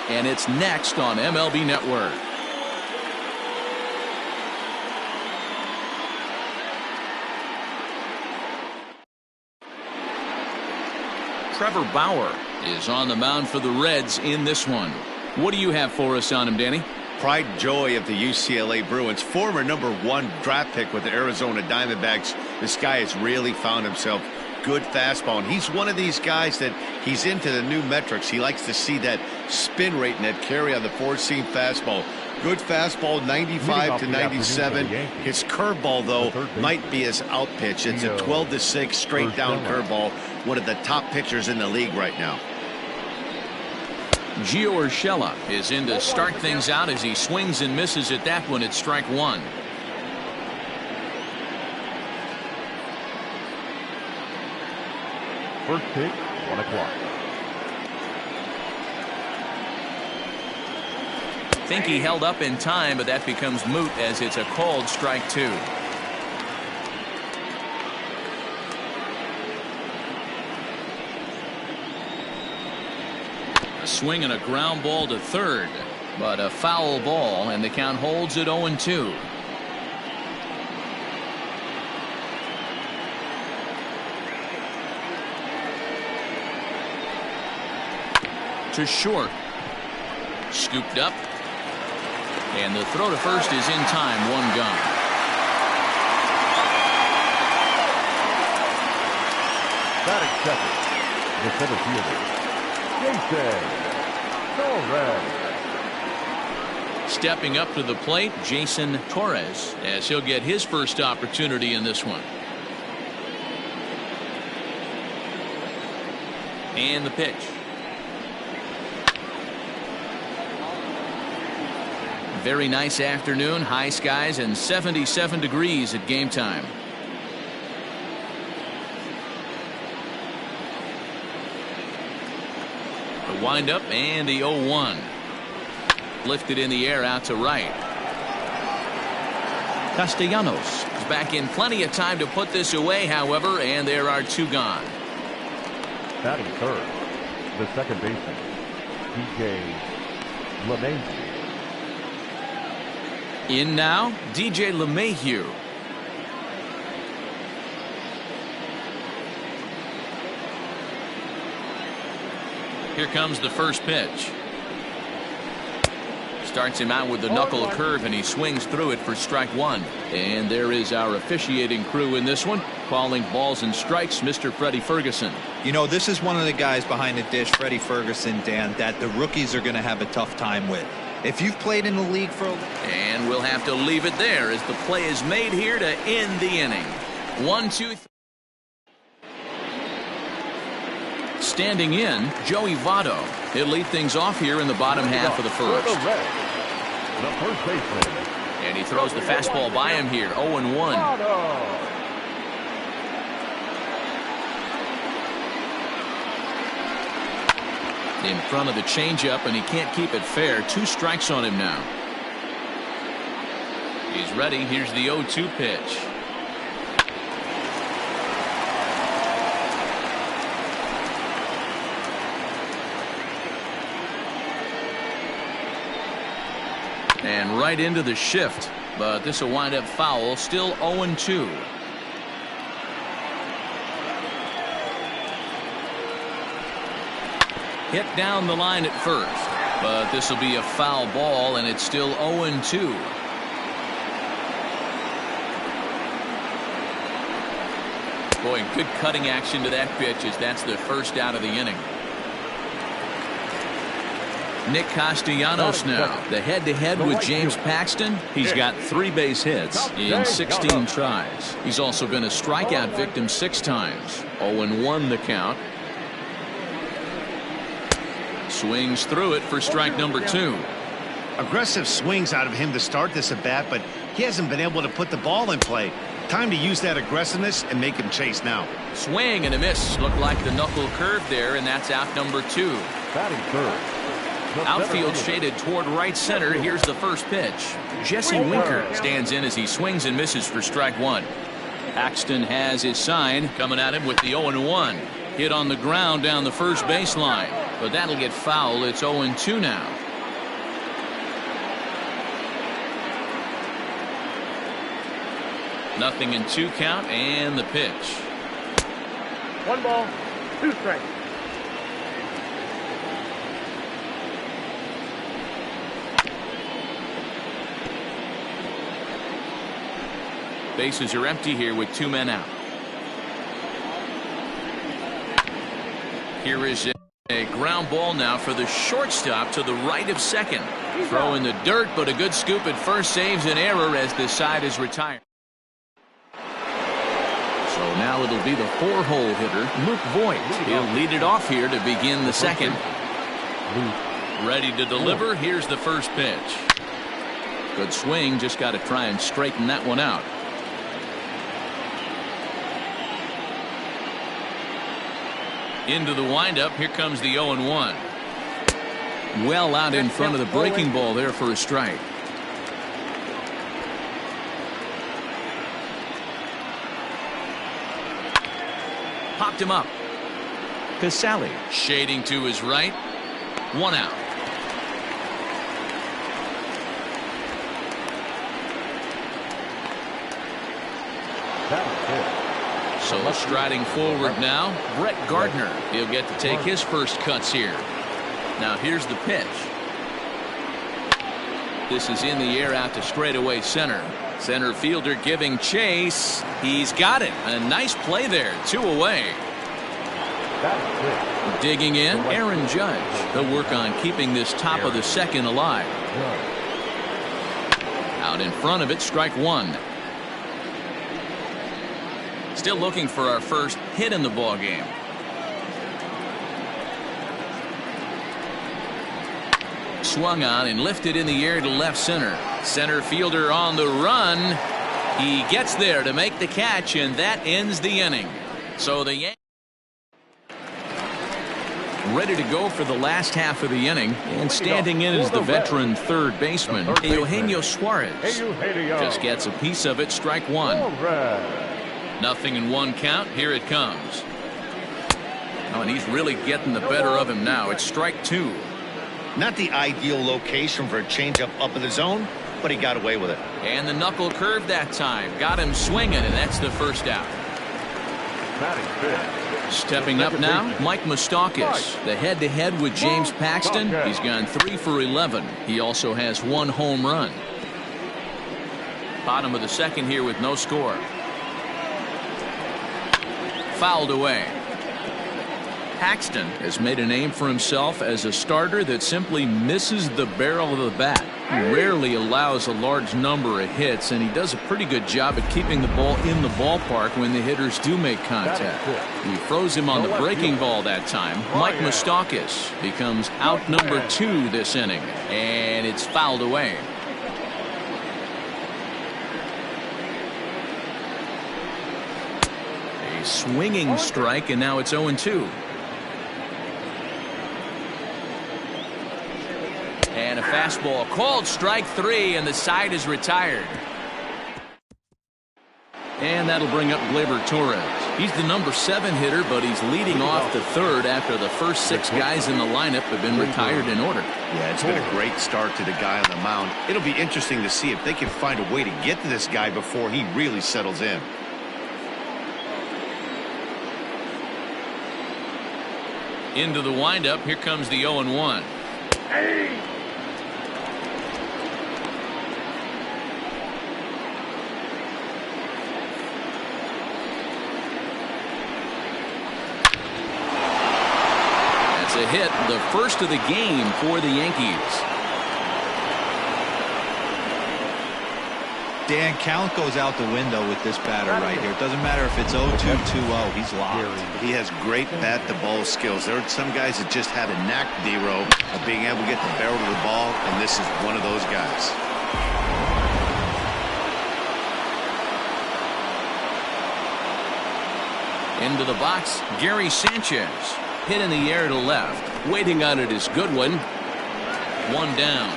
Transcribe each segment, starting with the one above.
and it's next on MLB Network. Trevor Bauer is on the mound for the Reds in this one. What do you have for us on him, Danny? Pride and joy of the UCLA Bruins, former #1 draft pick with the Arizona Diamondbacks. This guy has really found himself good fastball, and he's one of these guys that he's into the new metrics. He likes to see that spin rate and that carry on the four-seam fastball. Good fastball, 95 to 97. His curveball, though, might be his out pitch. It's a 12-6 straight down curveball. One of the top pitchers in the league right now. Gio Urshela is in to start things out as he swings and misses at that one at strike one. First pitch, 1 o'clock. Think he held up in time, but that becomes moot as it's a called strike two. A swing and a ground ball to third, but a foul ball, and the count holds at 0-2. To short. Scooped up. And the throw to first is in time. One gone. Batting second, the center fielder, Jason Torres. Stepping up to the plate, Jason Torres, as he'll get his first opportunity in this one. And the pitch. Very nice afternoon, high skies and 77 degrees at game time. The windup and the 0-1. Lifted in the air out to right. Castellanos is back in plenty of time to put this away, however, and there are two gone. Batting third, the second baseman, DJ LeMahieu. In now, DJ LeMahieu. Here comes the first pitch. Starts him out with the knuckle curve, and he swings through it for strike one. And there is our officiating crew in this one, calling balls and strikes, Mr. Freddie Ferguson. You know, this is one of the guys behind the dish, Freddie Ferguson, Dan, that the rookies are going to have a tough time with. If you've played in the league for and we'll have to leave it there as the play is made here to end the inning. 1-2. Standing in, Joey Votto. He'll lead things off here in the bottom half of the first. The first baseman. And he throws the fastball by him here. 0-1. In front of the changeup, and he can't keep it fair. 2 strikes on him now. He's ready. Here's the 0-2 pitch. And right into the shift, but this will wind up foul. Still 0-2. Hit down the line at first, but this will be a foul ball, and it's still 0-2. Boy, good cutting action to that pitch as that's the first out of the inning. Nick Castellanos now, the head-to-head with James Paxton. He's got 3 base hits in 16 tries. He's also been a strikeout victim 6 times. 0-1 the count. Swings through it for strike number 2. Aggressive swings out of him to start this at bat, but he hasn't been able to put the ball in play. Time to use that aggressiveness and make him chase now. Swing and a miss. Looked like the knuckle curve there, and that's out number 2. Batting third. Outfield shaded toward right center. Here's the first pitch. Jesse Winker stands in as he swings and misses for strike 1. Paxton has his sign coming at him with the 0-1. Hit on the ground down the first baseline. but that'll get fouled. It's 0-2 now. Nothing in 2 count, and the pitch. 1 ball, 2 strikes. Bases are empty here with 2 men out. Here is a ground ball now for the shortstop to the right of second. Throw in the dirt, but a good scoop at first saves an error as the side is retired. So now it'll be the 4-hole hitter, Luke Voigt. He'll lead it off here to begin the second. Ready to deliver. Here's the first pitch. Good swing. Just got to try and straighten that one out. Into the windup. Here comes the 0-1. Well out in front of the breaking ball there for a strike. Popped him up. Casali shading to his right. 1 out. So striding forward now, Brett Gardner. He'll get to take his first cuts here. Now here's the pitch. This is in the air out to straightaway center. Center fielder giving chase. He's got it. A nice play there. 2 away. Digging in, Aaron Judge. They'll work on keeping this top of the second alive. Out in front of it, strike 1. Still looking for our first hit in the ball game. Swung on and lifted in the air to left center. Center fielder on the run. He gets there to make the catch, and that ends the inning. So the Yankees ready to go for the last half of the inning, and standing in is the veteran third baseman, Eugenio Suarez. Just gets a piece of it, strike 1. Nothing in 1 count. Here it comes. Oh, and he's really getting the better of him now. It's strike 2. Not the ideal location for a changeup up in the zone, but he got away with it. And the knuckle curve that time. Got him swinging, and that's the first out. Stepping up now, Mike Moustakas. The head-to-head with James Paxton. He's gone 3 for 11. He also has 1 home run. Bottom of the second here with no score. Fouled away. Paxton has made a name for himself as a starter that simply misses the barrel of the bat. He rarely allows a large number of hits, and he does a pretty good job at keeping the ball in the ballpark when the hitters do make contact. He froze him on the breaking ball that time. Mike Moustakas becomes out number 2 this inning, and it's fouled away. A swinging strike, and now it's 0-2. And a fastball called strike 3, and the side is retired. And that'll bring up Gleyber Torres. He's the number 7 hitter, but he's leading off the third after the first 6 guys in the lineup have been retired in order. Yeah, it's been a great start to the guy on the mound. It'll be interesting to see if they can find a way to get to this guy before he really settles in. Into the windup. Here comes the 0-1. A hit, the first of the game for the Yankees. Dan, count goes out the window with this batter right here. It doesn't matter if it's 0-2, 2-0. He's locked. He has great bat-to-ball skills. There are some guys that just have a knack, D-Row, of being able to get the barrel of the ball, and this is one of those guys. Into the box, Gary Sanchez. Hit in the air to left. Waiting on it is Goodwin. 1 down.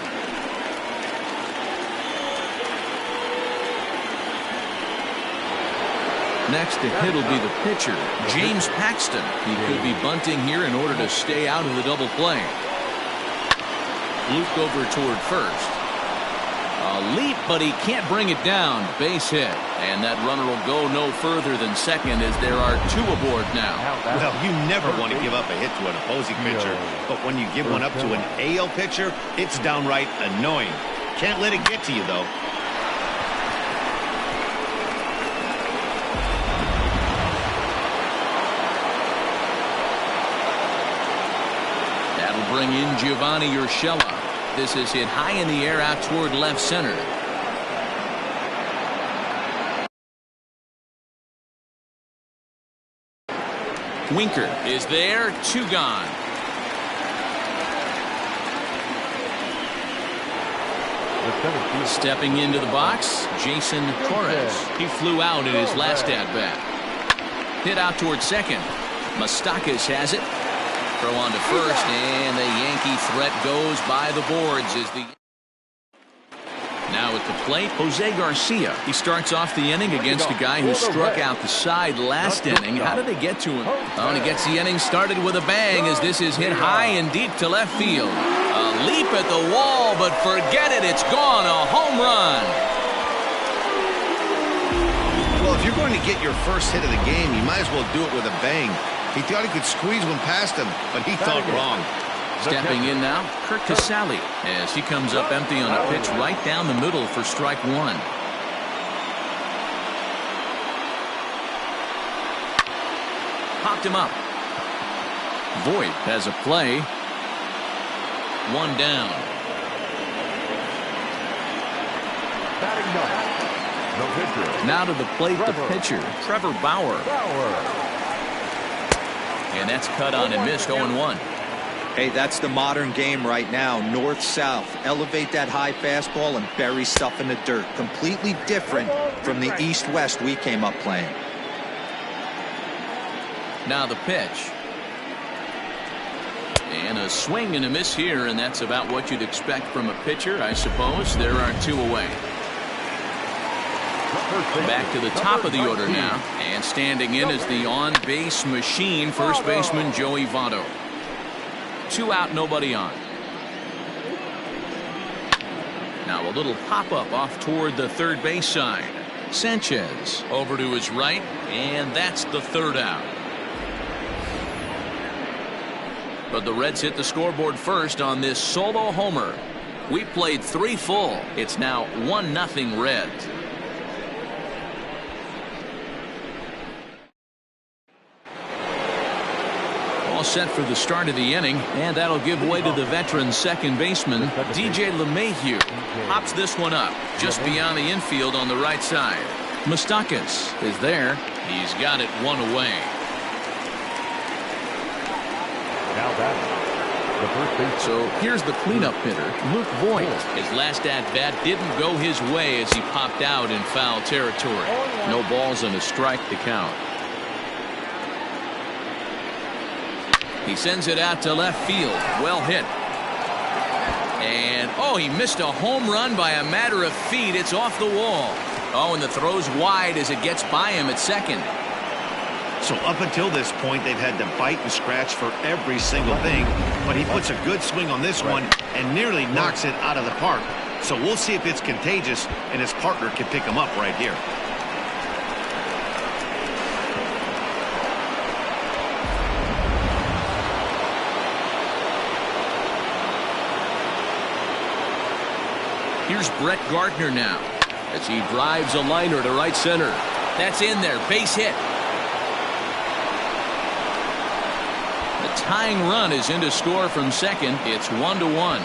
Next to hit will be the pitcher, James Paxton. He could be bunting here in order to stay out of the double play. Luke over toward first. A leap, but he can't bring it down. Base hit. And that runner will go no further than second as there are 2 aboard now. Well, you never want to give up a hit to an opposing pitcher, but when you give one up to an AL pitcher, it's downright annoying. Can't let it get to you, though. That'll bring in Giovanni Urshela. This is hit high in the air out toward left center. Winker is there, 2 gone. Stepping into the box, Jason Torres. He flew out in his last at-bat. Hit out toward second. Moustakas has it. Throw on to first, and the Yankee threat goes by the boards as the... Now at the plate, Jose Garcia. He starts off the inning against a guy who struck out the side last inning. How did they get to him? Oh, and he gets the inning started with a bang as this is hit high and deep to left field. A leap at the wall, but forget it, it's gone. A home run. Well, if you're going to get your first hit of the game, you might as well do it with a bang. He thought he could squeeze one past him, but he thought wrong. Stepping in now, Kurt Casale as he comes up empty on a pitch right down the middle for strike 1. Popped him up. Voit has a play. 1 down. Now to the plate, the pitcher, Trevor Bauer. And that's cut on and missed. 0-1. Hey, that's the modern game right now. North-south. Elevate that high fastball and bury stuff in the dirt. Completely different from the east-west we came up playing. Now the pitch. And a swing and a miss here, and that's about what you'd expect from a pitcher, I suppose. There are 2 away. Back to the top of the order now. And standing in is the on-base machine, first baseman Joey Votto. 2 out, nobody on. Now a little pop-up off toward the third base side. Sanchez over to his right, and that's the 3rd out. But the Reds hit the scoreboard first on this solo homer. We played 3 full. It's now 1-0 Reds. Set for the start of the inning, and that'll give way to the veteran second baseman DJ LeMahieu. Pops this one up just beyond the infield on the right side. Moustakas is there. He's got it 1 away. So here's the cleanup hitter, Luke Voit. His last at-bat didn't go his way as he popped out in foul territory. No balls and a strike to count. He sends it out to left field. Well hit. And, oh, he missed a home run by a matter of feet. It's off the wall. Oh, and the throw's wide as it gets by him at second. So up until this point, they've had to bite and scratch for every single thing. But he puts a good swing on this one and nearly knocks it out of the park. So we'll see if it's contagious and his partner can pick him up right here. Here's Brett Gardner now as he drives a liner to right center. That's in there. Base hit. The tying run is in to score from second. It's 1-1.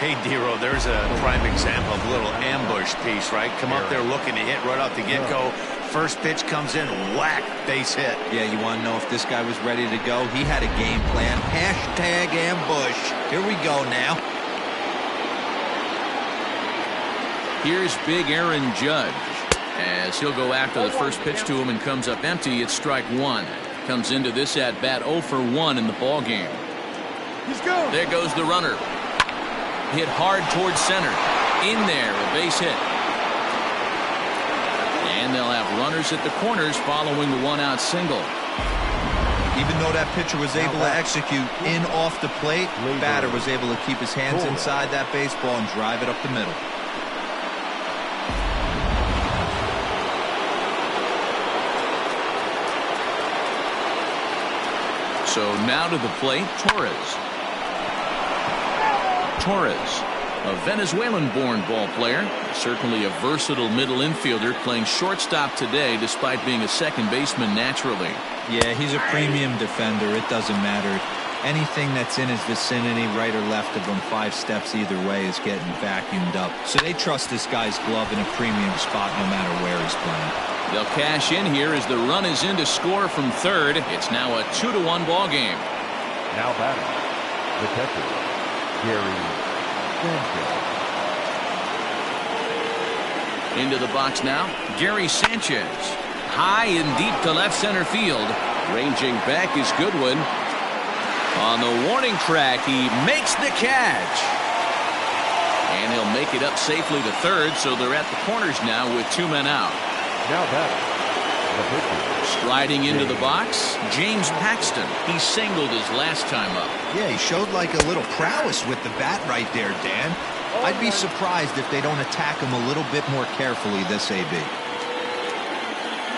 Hey, Dero, there's a prime example of a little ambush piece, right? Come up there looking to hit right off the get-go. First pitch comes in, whack, base hit. Yeah, you want to know if this guy was ready to go? He had a game plan. Hashtag ambush. Here we go now. Here's big Aaron Judge as he'll go after the first pitch to him and comes up empty. It's strike 1. Comes into this at bat 0 for 1 in the ball game. There goes the runner. Hit hard towards center. In there, a base hit. And they'll have runners at the corners following the one-out single. Even though that pitcher was able to execute in off the plate, batter was able to keep his hands inside that baseball and drive it up the middle. So now to the plate, Torres, a Venezuelan-born ball player, certainly a versatile middle infielder, playing shortstop today despite being a second baseman naturally. Yeah, he's a premium defender. It doesn't matter. Anything that's in his vicinity, right or left of him, 5 steps either way, is getting vacuumed up. So they trust this guy's glove in a premium spot no matter where he's playing. They'll cash in here as the run is in to score from third. It's now a 2-1 ball game. Now batting, the catcher, Gary Sanchez. Into the box now, Gary Sanchez. High and deep to left center field. Ranging back is Goodwin. On the warning track, he makes the catch. And he'll make it up safely to third, so they're at the corners now with 2 men out. Now batting, the pitcher. Striding into the box, James Paxton. He singled his last time up. Yeah, he showed like a little prowess with the bat right there, Dan. I'd be surprised if they don't attack him a little bit more carefully this AB.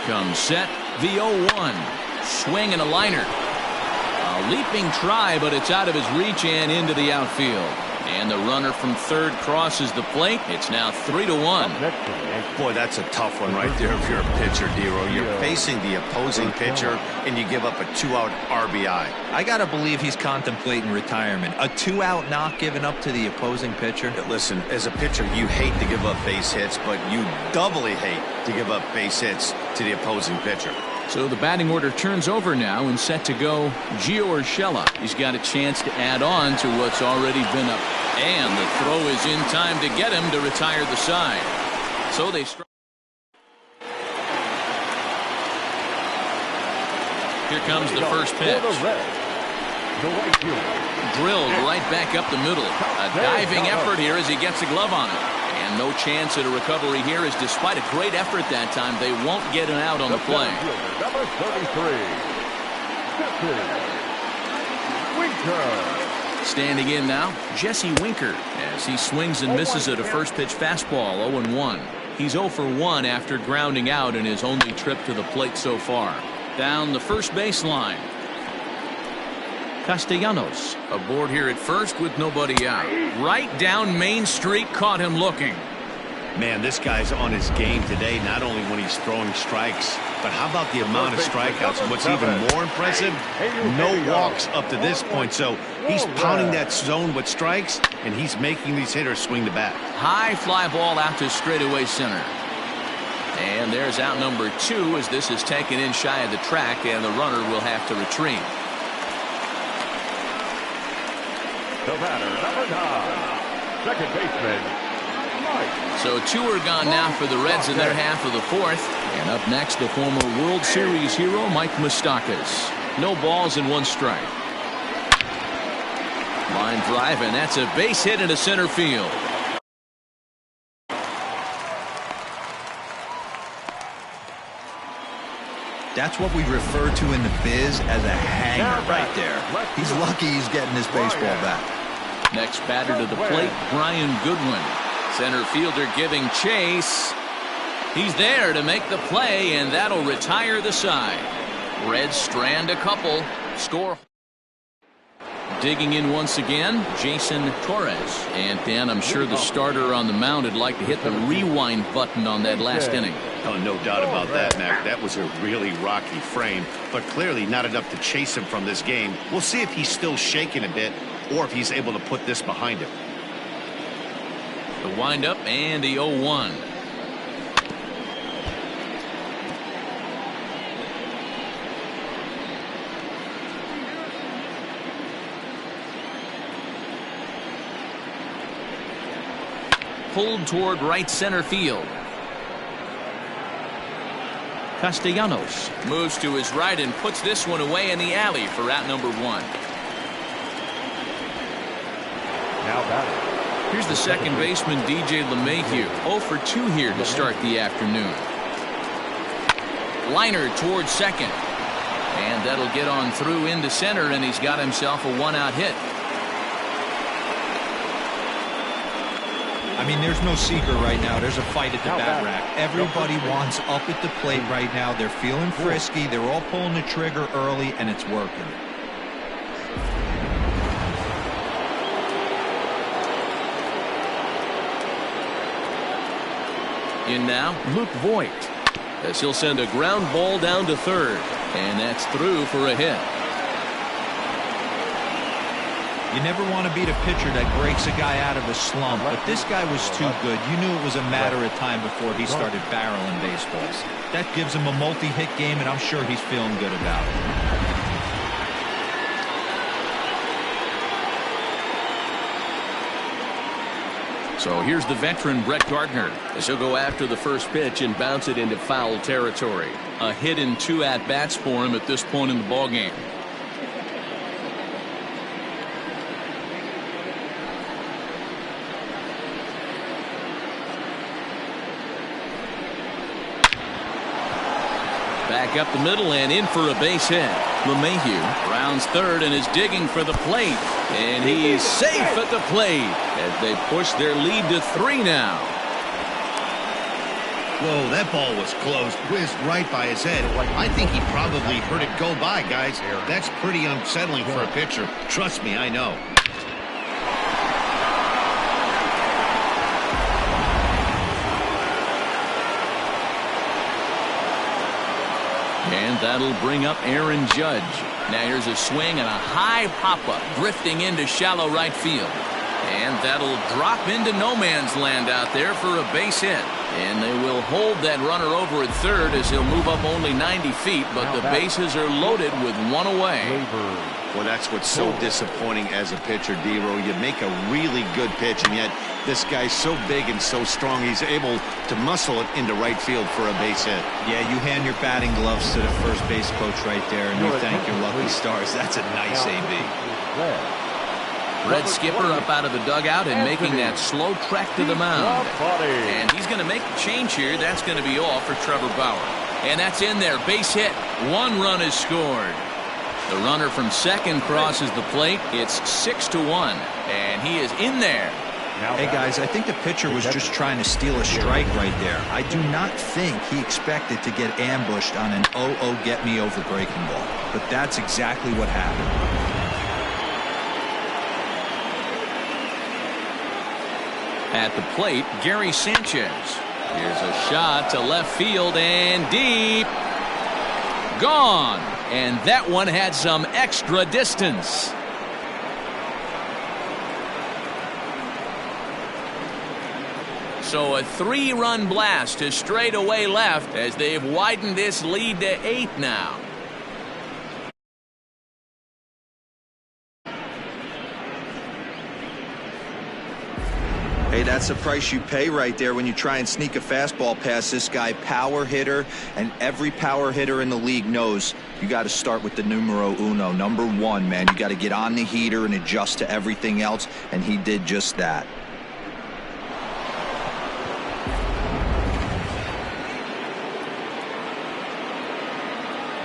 Comes set, the 0-1. Swing and a liner. A leaping try, but it's out of his reach and into the outfield. And the runner from third crosses the plate. It's now 3-1. Boy, that's a tough one right there if you're a pitcher, Dero. You're facing the opposing pitcher, and you give up a 2-out RBI. I got to believe he's contemplating retirement. A 2-out knock given up to the opposing pitcher. Listen, as a pitcher, you hate to give up base hits, but you doubly hate to give up base hits to the opposing pitcher. So the batting order turns over now and set to go Gio Urshela. He's got a chance to add on to what's already been up. And the throw is in time to get him to retire the side. So they strike. Here comes the first pitch. Drilled right back up the middle. A diving effort here as he gets a glove on it. And no chance at a recovery here, as despite a great effort that time, they won't get an out on the play. Number 33, Winker. Standing in now, Jesse Winker, as he swings and misses at a first pitch fastball, 0-1. He's 0 for 1 after grounding out in his only trip to the plate so far. Down the first baseline. Castellanos aboard here at first with nobody out. Right down Main Street, caught him looking. Man, this guy's on his game today, not only when he's throwing strikes, but how about the amount of strikeouts? And what's even more impressive, no walks up to this point. So he's pounding that zone with strikes, and he's making these hitters swing the bat. High fly ball out to straightaway center. And there's out number 2 as this is taken in shy of the track, and the runner will have to retreat. The batter, number 9, second baseman. So 2 are gone now for the Reds in their half of the 4th. And up next, the former World Series hero, Mike Moustakas. No balls and 1 strike. Line drive, and that's a base hit into center field. That's what we refer to in the biz as a hanger right there. He's lucky he's getting his baseball back. Next batter to the plate, Brian Goodwin. Center fielder giving chase. He's there to make the play, and that'll retire the side. Reds strand a couple. Score. Digging in once again, Jason Torres. And Dan, I'm sure the starter on the mound would like to hit the rewind button on that last inning. Oh, no doubt about that, Mac. That was a really rocky frame, but clearly not enough to chase him from this game. We'll see if he's still shaking a bit or if he's able to put this behind him. The windup and the 0-1. Pulled toward right center field. Castellanos moves to his right and puts this one away in the alley for out number 1. Now batting. Here's the second baseman, DJ LeMahieu. 0 for 2 here to start the afternoon. Liner towards second. And that'll get on through into center, and he's got himself a one-out hit. I mean, there's no secret right now. There's a fight at the bat rack. Everybody wants up at the plate right now. They're feeling frisky. They're all pulling the trigger early, and it's working. In now, Luke Voigt, as he'll send a ground ball down to third, and that's through for a hit. You never want to beat a pitcher that breaks a guy out of a slump, but this guy was too good. You knew it was a matter of time before he started barreling baseballs. That gives him a multi-hit game, and I'm sure he's feeling good about it. So here's the veteran Brett Gardner, as he'll go after the first pitch and bounce it into foul territory. A hit in 2 at-bats for him at this point in the ballgame. Back up the middle and in for a base hit. LeMahieu rounds third and is digging for the plate. And he's safe at the plate as they push their lead to 3 now. Whoa, that ball was close. Whizzed right by his head. I think he probably heard it go by, guys. That's pretty unsettling for a pitcher. Trust me, I know. And that'll bring up Aaron Judge. Now here's a swing and a high pop-up drifting into shallow right field. And that'll drop into no man's land out there for a base hit. And they will hold that runner over at third as he'll move up only 90 feet, but the bases are loaded with 1 away. Well, that's what's so disappointing as a pitcher, D-Row. You make a really good pitch, and yet this guy's so big and so strong, he's able to muscle it into right field for a base hit. Yeah, you hand your batting gloves to the first base coach right there, and you thank your lucky stars. That's a nice AB. Red Skipper up out of the dugout and making that slow trek to the mound. And he's going to make the change here. That's going to be all for Trevor Bauer. And that's in there. Base hit. 1 run is scored. The runner from second crosses the plate. It's 6-1. And he is in there. Hey, guys, I think the pitcher was just trying to steal a strike right there. I do not think he expected to get ambushed on an 0-0 get-me-over breaking ball. But that's exactly what happened. At the plate, Gary Sanchez. Here's a shot to left field and deep. Gone. And that one had some extra distance. So a 3-run blast to straightaway left as they've widened this lead to 8 now. Hey, that's the price you pay right there when you try and sneak a fastball past this guy. Power hitter, and every power hitter in the league knows you got to start with the numero uno, number 1, man. You got to get on the heater and adjust to everything else, and he did just that.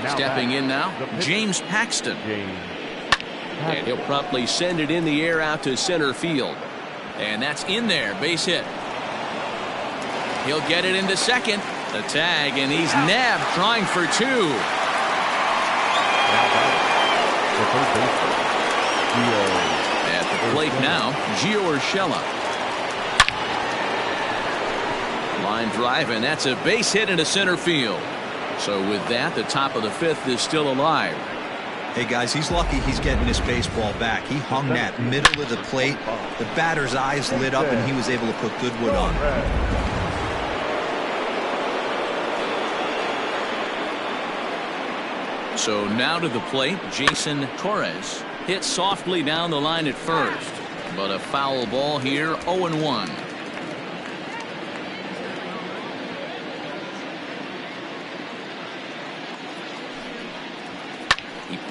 Stepping in now, James Paxton. And he'll promptly send it in the air out to center field. And that's in there, base hit. He'll get it into second. The tag, and he's nabbed trying for 2. At the plate now, Gio Urshela. Line drive, and that's a base hit into center field. So with that, the top of the 5th is still alive. Hey, guys, he's lucky he's getting this baseball back. He hung that middle of the plate. The batter's eyes lit up, and he was able to put good wood on. So now to the plate, Jason Torres hits softly down the line at first. But a foul ball here, 0-1.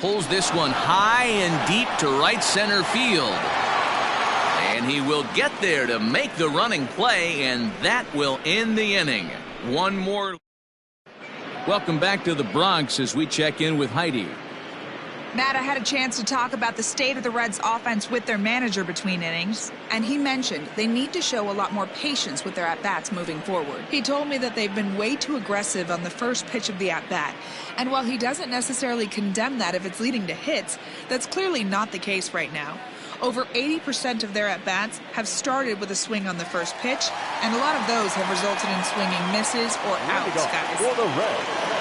Pulls this one high and deep to right center field. And he will get there to make the running play, and that will end the inning. One more. Welcome back to the Bronx as we check in with Heidi. Matt, I had a chance to talk about the state of the Reds offense with their manager between innings, and he mentioned they need to show a lot more patience with their at-bats moving forward. He told me that they've been way too aggressive on the first pitch of the at-bat, and while he doesn't necessarily condemn that if it's leading to hits, that's clearly not the case right now. Over 80% of their at-bats have started with a swing on the first pitch, and a lot of those have resulted in swinging misses or outs, guys.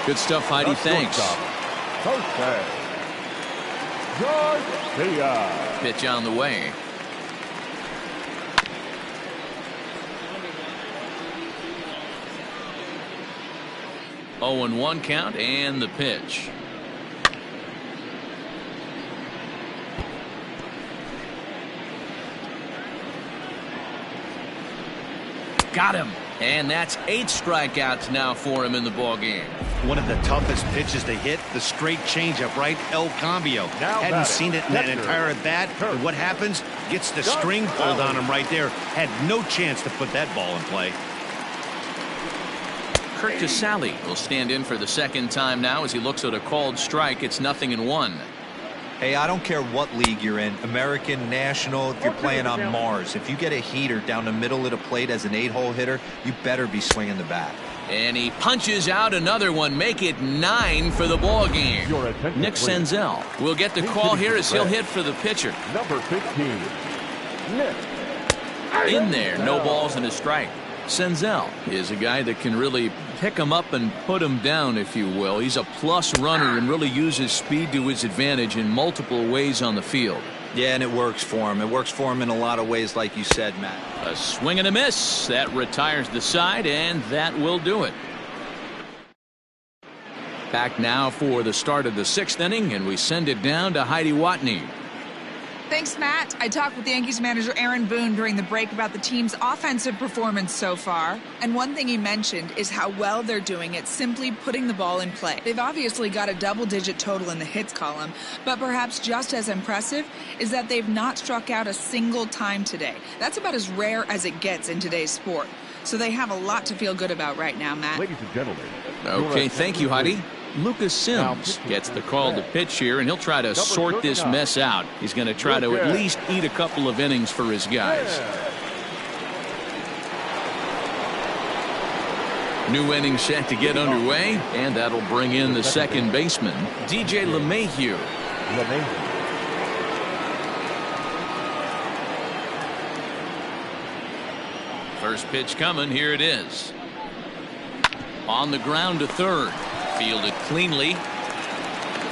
Good stuff, Heidi. Thanks. Pitch on the way. Oh, and 1 count, and the pitch. Got him. And that's 8 strikeouts now for him in the ballgame. One of the toughest pitches to hit, the straight changeup, right? El Cambio. Hadn't seen it in that entire at bat. And what happens? Gets the string pulled on him right there. Had no chance to put that ball in play. Kurt Casale will stand in for the second time now as he looks at a called strike. It's 0-1. Hey, I don't care what league you're in, American, National, if you're playing on Mars. If you get a heater down the middle of the plate as an 8-hole hitter, you better be swinging the bat. And he punches out another one, make it 9 for the ball game. Nick Senzel will get the call here as he'll hit for the pitcher. Number 15, Nick. In there, no balls and a strike. Senzel is a guy that can really pick him up and put him down, if you will. He's a plus runner and really uses speed to his advantage in multiple ways on the field. Yeah, and it works for him. It works for him in a lot of ways, like you said, Matt. A swing and a miss. That retires the side, and that will do it. Back now for the start of the 6th inning, and we send it down to Heidi Watney. Thanks, Matt. I talked with the Yankees manager Aaron Boone during the break about the team's offensive performance so far. And one thing he mentioned is how well they're doing at simply putting the ball in play. They've obviously got a double-digit total in the hits column, but perhaps just as impressive is that they've not struck out a single time today. That's about as rare as it gets in today's sport. So they have a lot to feel good about right now, Matt. Ladies and gentlemen. Okay, thank you, Heidi. Lucas Sims gets the call to pitch here, and he'll try to sort this mess out. He's going to try to at least eat a couple of innings for his guys. New inning set to get underway, and that'll bring in the second baseman, DJ LeMahieu. First pitch coming. Here it is. On the ground to third. Fielded cleanly.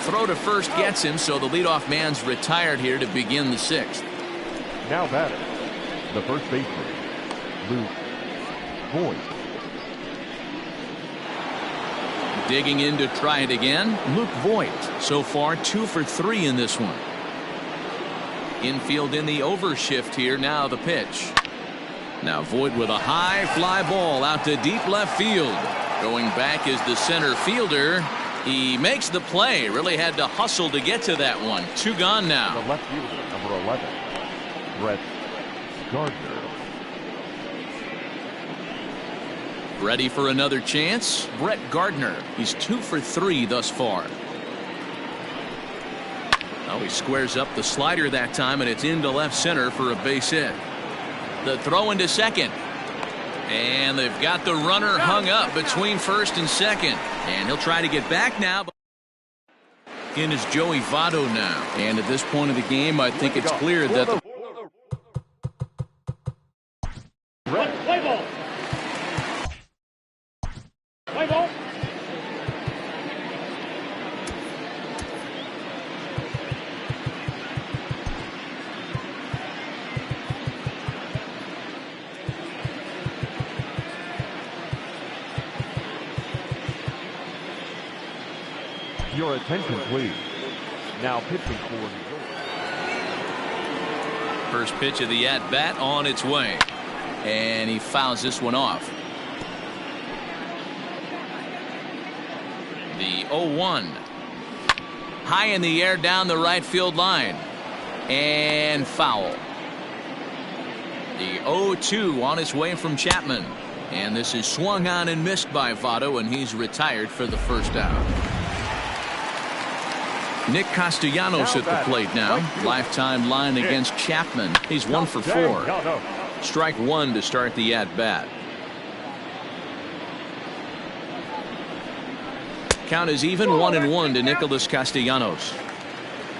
Throw to first gets him, so the leadoff man's retired here to begin the 6th. Now batter, the first baseman, Luke Voigt. Digging in to try it again, Luke Voigt. So far 2 for 3 in this one. Infield in the overshift here. Now the pitch. Now Voigt with a high fly ball out to deep left field. Going back is the center fielder. He makes the play. Really had to hustle to get to that one. 2 gone now. The left fielder, number 11, Brett Gardner. Ready for another chance? Brett Gardner. He's 2 for 3 thus far. Oh, he squares up the slider that time, and it's into left center for a base hit. The throw into second. And they've got the runner hung up between first and second. And he'll try to get back now. In is Joey Votto now. And at this point of the game, I think it's clear that the Play ball. Play ball. Your attention, please. Now pitching for New York. first pitch of the at-bat on its way. And he fouls this one off. The 0-1. High in the air down the right field line. And foul. The 0-2 on its way from Chapman. And this is swung on and missed by Votto, and he's retired for the first out. Nick Castellanos at the plate now. Lifetime line against Chapman. He's 1 for 4. Strike one to start the at-bat. Count is even 1-1 to Nicholas Castellanos.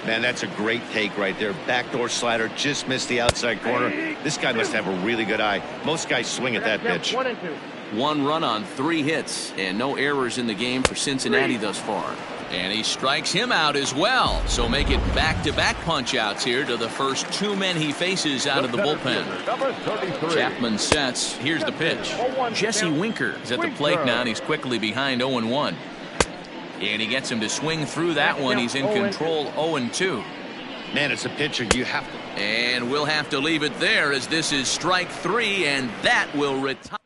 Man, that's a great take right there. Backdoor slider, just missed the outside corner. This guy must have a really good eye. Most guys swing at that pitch. 1 run on 3 hits, and no errors in the game for Cincinnati thus far. And he strikes him out as well. So make it back-to-back punch-outs here to the first 2 men he faces out of the bullpen. Chapman sets. Here's the pitch. Jesse Winker is at the plate now, and he's quickly behind 0-1. And he gets him to swing through that one. He's in control 0-2. Man, it's a pitcher you have to. And we'll have to leave it there as this is strike 3, and that will retire.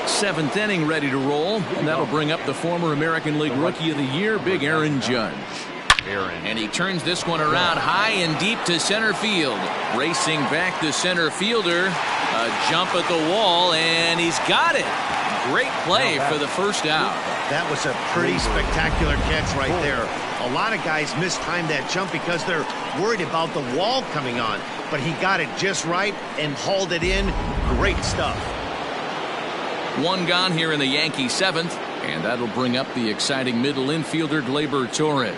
7th inning ready to roll, and that'll bring up the former American League Rookie of the Year, Big Aaron Judge. And he turns this one around high and deep to center field. Racing back the center fielder. A jump at the wall, and he's got it. Great play for the first out. That was a pretty spectacular catch right there. A lot of guys mistime that jump because they're worried about the wall coming on. But he got it just right and hauled it in. Great stuff. 1 gone here in the Yankees 7th, and that'll bring up the exciting middle infielder Gleyber Torres.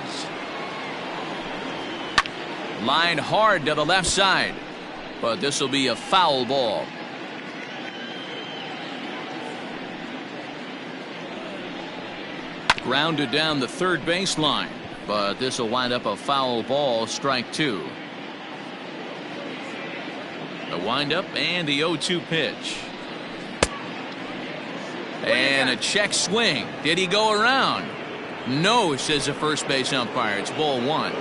Lined hard to the left side, but this will be a foul ball. Grounded down the third baseline, but this will wind up a foul ball, strike 2. The windup and the 0-2 pitch. And a check swing. Did he go around? No, says the first base umpire. It's ball 1.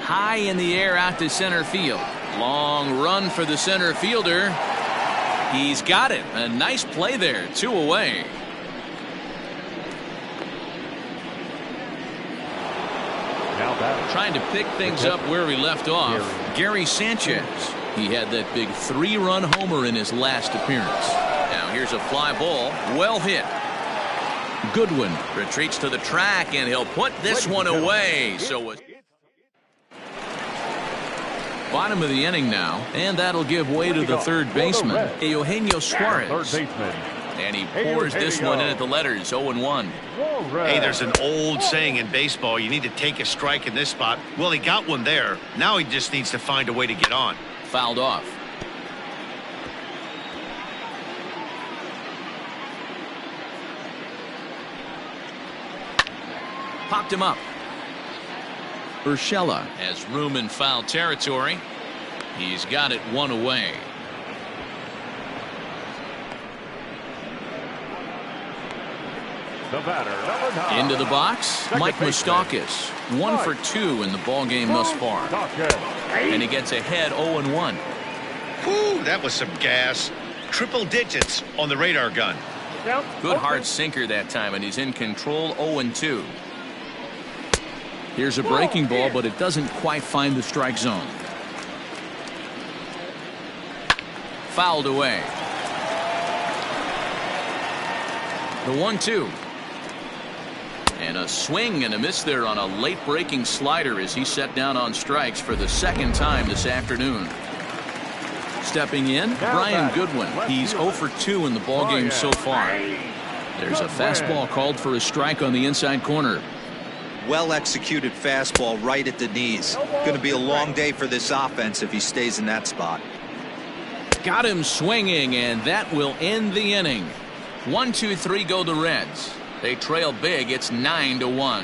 High in the air out to center field. Long run for the center fielder. He's got it. A nice play there. 2 away. Trying to pick things up where we left off. Gary Sanchez. He had that big 3-run homer in his last appearance. Now here's a fly ball. Well hit. Goodwin retreats to the track, and he'll put this one away. So bottom of the inning now, and that'll give way to the third baseman, Eugenio Suarez. And he pours this one in at the letters, 0-1. Hey, there's an old saying in baseball, you need to take a strike in this spot. Well, he got one there. Now he just needs to find a way to get on. Fouled off. Popped him up. Urshela has room in foul territory. He's got it 1 away. The batter, into the box, Mike Moustakas. 1 for 2 in the ball game thus far. And he gets ahead 0-1. Whew, that was some gas. Triple digits on the radar gun. Good hard sinker that time, and he's in control 0-2. Here's a breaking ball, but it doesn't quite find the strike zone. Fouled away. The 1-2. And a swing and a miss there on a late breaking slider as he set down on strikes for the 2nd time this afternoon. Stepping in, Brian Goodwin. He's 0 for 2 in the ballgame so far. There's a fastball called for a strike on the inside corner. Well executed fastball right at the knees. Going to be a long day for this offense if he stays in that spot. Got him swinging, and that will end the inning. 1-2-3 go the Reds. They trail big. It's 9-1.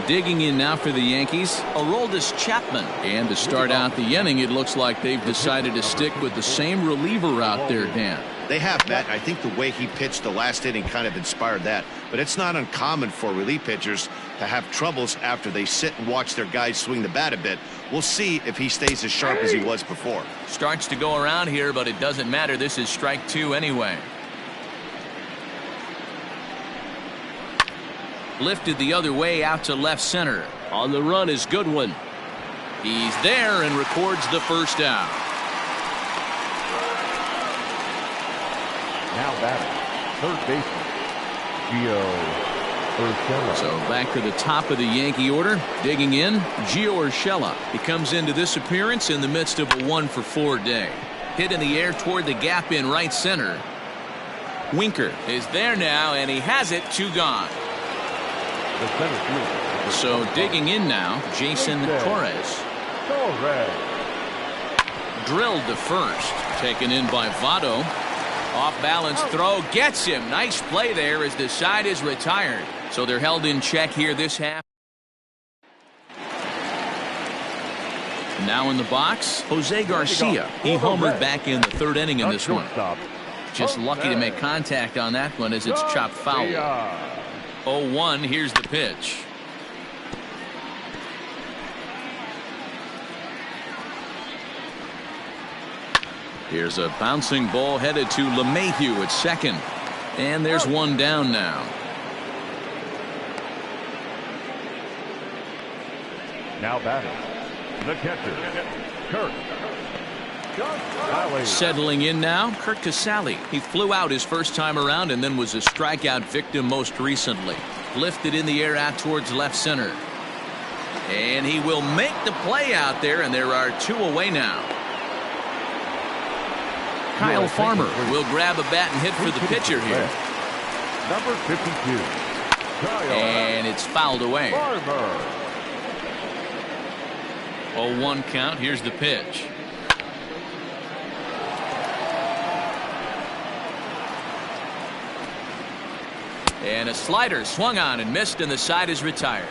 Digging in now for the Yankees, Aroldis Chapman. And to start out the inning, it looks like they've decided to stick with the same reliever out there, Dan. They have, Matt. I think the way he pitched the last inning kind of inspired that. But it's not uncommon for relief pitchers to have troubles after they sit and watch their guys swing the bat a bit. We'll see if he stays as sharp as he was before. Starts to go around here, but it doesn't matter. This is strike 2 anyway. Lifted the other way out to left center. On the run is Goodwin. He's there and records the first out. Now batting, third baseman, Gio Urshela. So back to the top of the Yankee order. Digging in, Gio Urshela. He comes into this appearance in the midst of a 1-for-4 day. Hit in the air toward the gap in right center. Winker is there now, and he has it. 2 gone. The center fielder. So digging in now, Jason Torres. Drilled to first. Taken in by Votto. Off balance throw. Gets him. Nice play there as the side is retired. So they're held in check here this half. Now in the box, Jose Garcia. He homered back in the 3rd inning in this one. Just lucky to make contact on that one as it's chopped foul. 0-1. Here's the pitch. Here's a bouncing ball headed to LeMahieu at second. And there's one down now. Now batting, the catcher, Kurt Casale. Settling in now, Kurt Casale. He flew out his first time around and then was a strikeout victim most recently. Lifted in the air out towards left center. And he will make the play out there, and there are 2 away now. Kyle Farmer will grab a bat and hit for the pitcher here. Number 52. And it's fouled away. 0-1 count. Here's the pitch. And a slider swung on and missed, and the side is retired.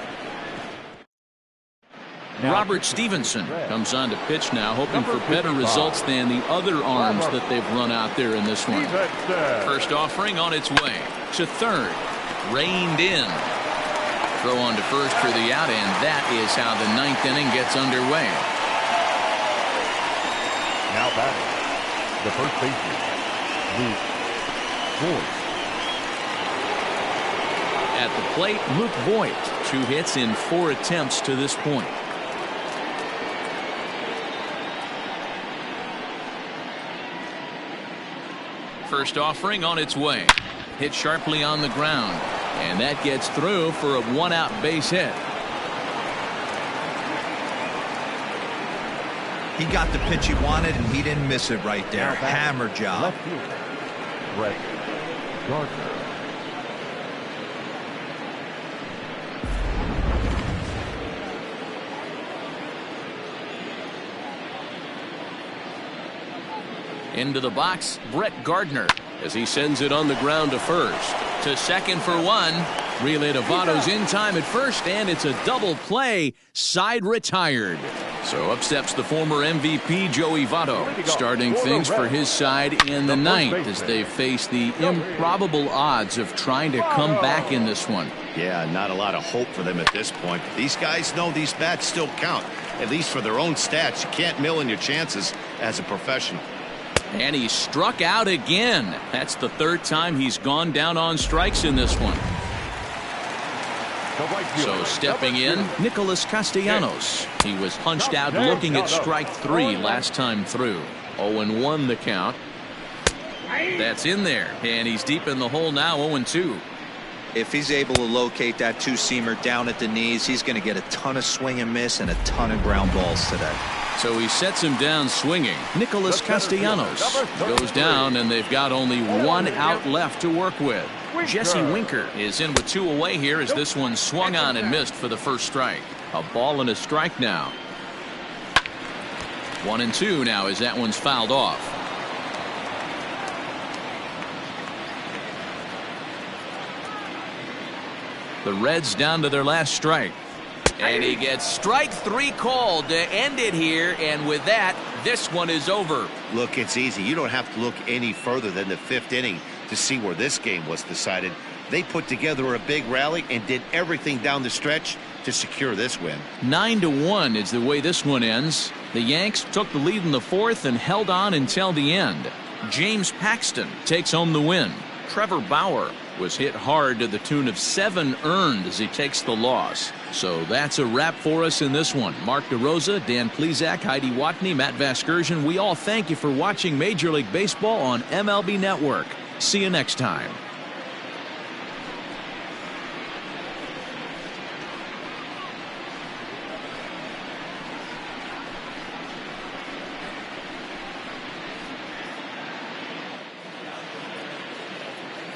Robert Stevenson comes on to pitch now, hoping for better results than the other arms that they've run out there in this one. First offering on its way to third. Reined in. Throw on to first for the out, and that is how the 9th inning gets underway. Now batting, the first baseman, Luke Voigt. At the plate, Luke Voigt. 2 hits in 4 attempts to this point. First offering on its way. Hit sharply on the ground. And that gets through for a 1-out base hit. He got the pitch he wanted, and he didn't miss it right there. Hammer job. Left fielder, Brett Gardner. Into the box, Brett Gardner, as he sends it on the ground to first. To second for 1. Relay to Votto's in time at first, and it's a double play. Side retired. So up steps the former MVP Joey Votto, starting things for his side in the 9th as they face the improbable odds of trying to come back in this one. Yeah, not a lot of hope for them at this point. These guys know these bats still count, at least for their own stats. You can't mill in your chances as a professional. And he struck out again. That's the 3rd time he's gone down on strikes in this one. So stepping in, Nicholas Castellanos. He was punched out looking at strike 3 last time through. 0-1 the count. That's in there, and he's deep in the hole now. 0-2. If he's able to locate that 2-seamer down at the knees, he's going to get a ton of swing and miss and a ton of ground balls today. So he sets him down swinging. Nicholas Castellanos goes down, and they've got only 1 out left to work with. Jesse Winker is in with 2 away here as this one swung on and missed for the first strike. A ball and a strike now. 1-2 now as that one's fouled off. The Reds down to their last strike. And he gets strike 3 called to end it here, and with that, this one is over. Look, it's easy. You don't have to look any further than the 5th inning to see where this game was decided. They put together a big rally and did everything down the stretch to secure this win. 9-1 is the way this one ends. The Yanks took the lead in the 4th and held on until the end. James Paxton takes home the win. Trevor Bauer was hit hard to the tune of 7 earned as he takes the loss. So that's a wrap for us in this one. Mark DeRosa, Dan Plesac, Heidi Watney, Matt Vasgersian, we all thank you for watching Major League Baseball on MLB Network. See you next time.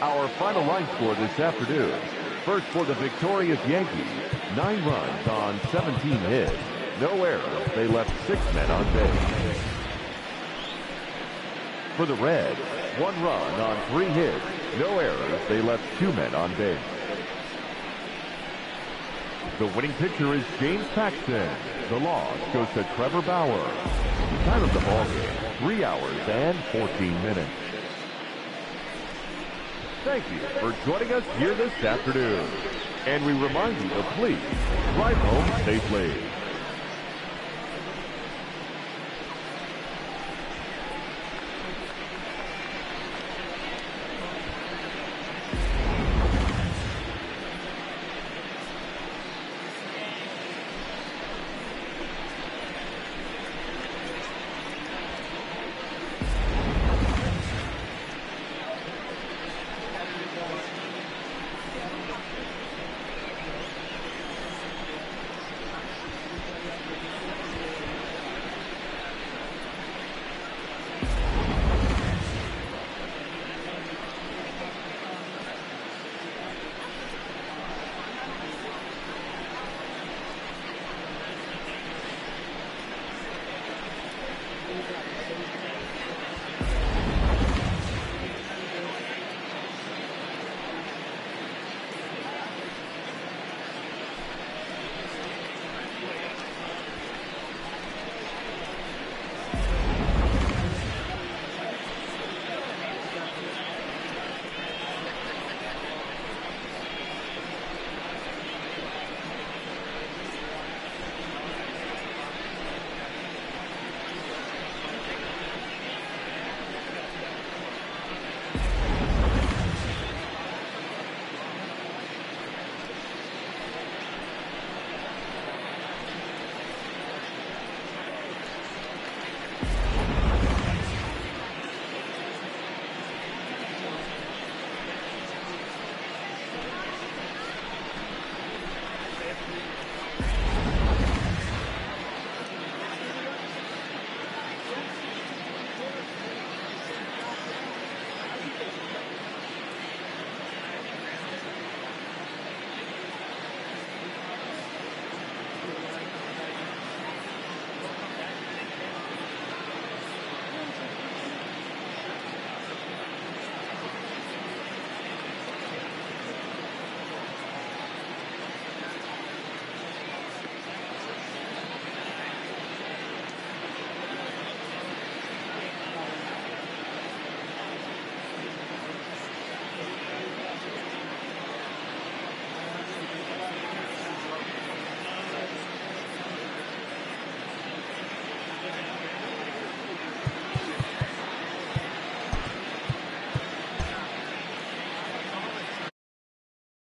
Our final line score this afternoon. First for the victorious Yankees, 9 runs on 17 hits. No errors. They left 6 men on base. For the Reds, 1 run on 3 hits. No errors. They left 2 men on base. The winning pitcher is James Paxton. The loss goes to Trevor Bauer. Time of the ballgame, 3 hours and 14 minutes. Thank you for joining us here this afternoon. And we remind you to please drive home safely.